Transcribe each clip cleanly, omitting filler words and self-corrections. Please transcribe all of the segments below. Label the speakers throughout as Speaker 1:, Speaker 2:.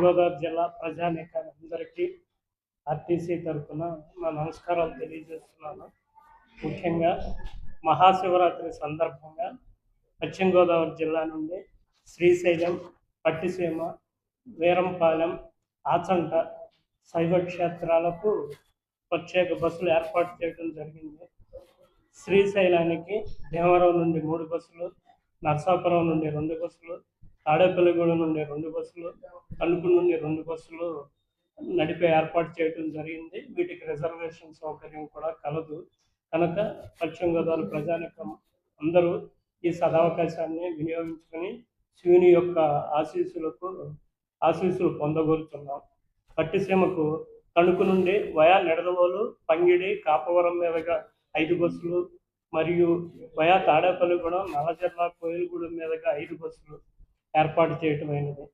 Speaker 1: గోదావరి జిల్లా ప్రజానీకానికి ఆర్టీసీ తరఫున నా నమస్కారాలు తెలియజేస్తున్నాను. ముఖ్యంగా మహాశివరాత్రి సందర్భంగా పశ్చిమ గోదావరి జిల్లా నుండి శ్రీశైలం, పట్టిసీమ, వీరంపాలెం, ఆచంట శైవ క్షేత్రాలకు ప్రత్యేక బస్సులు ఏర్పాటు చేయడం జరిగింది. శ్రీశైలానికి భీమవరం నుండి 3 బస్సులు, నరసాపురం నుండి 2 బస్సులు, తాడేపల్లిగూడెం నుండి 2 బస్సులు, తణుకు నుండి 2 బస్సులు నడిపే ఏర్పాటు చేయడం జరిగింది. వీటికి రిజర్వేషన్ సౌకర్యం కూడా కలదు. కనుక పశ్చిమ గోదావరి ప్రజానీకం అందరూ ఈ సదవకాశాన్ని వినియోగించుకొని శివుని యొక్క ఆశీస్సులు పొందగోరుతున్నాం. పట్టిసీమకు తణుకు నుండి వయా నిడదవోలు, పంగిడి, కాపవరం మీదుగా 5 బస్సులు మరియు వయా తాడేపల్లిగూడెం, నల్లజర్ల, కోయిలగూడెం మీదుగా 5 బస్సులు ఏర్పాటు చేయటమైనది.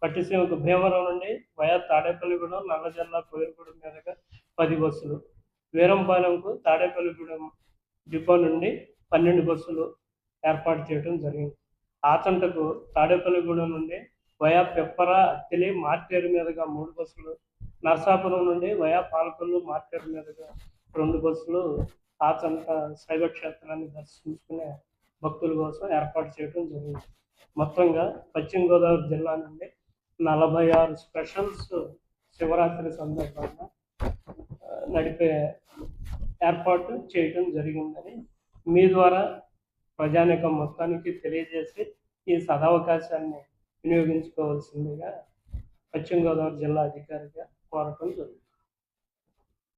Speaker 1: పట్టిసీమకు భీమవరం నుండి వయా తాడేపల్లిగూడెం, నల్లజర్ల, కోయిలగూడెం మీదుగా 10 బస్సులు, వీరంపాలెంకు తాడేపల్లిగూడెం డిపో నుండి 12 బస్సులు ఏర్పాటు చేయడం జరిగింది. ఆచంటకు తాడేపల్లిగూడెం నుండి వయా పిప్పర, అత్తిలి, మార్టేరు మీదుగా 3 బస్సులు, నరసాపురం నుండి వయా పాలకొల్లు, మార్టేరు మీదుగా 2 బస్సులు ఆచంట శైవ క్షేత్రాన్ని దర్శించుకునే భక్తుల కోసం ఏర్పాటు చేయడం జరిగింది. మొత్తంగా పశ్చిమ గోదావరి జిల్లా నుండి 46 స్పెషల్స్ శివరాత్రి సందర్భంగా నడిపే ఏర్పాటు చేయడం జరిగిందని మీ ద్వారా ప్రజానీకం మొత్తానికి తెలియజేసి ఈ సదవకాశాన్ని వినియోగించుకోవాల్సిందిగా పశ్చిమ గోదావరి జిల్లా అధికారిగా కోరటం జరుగుతుంది.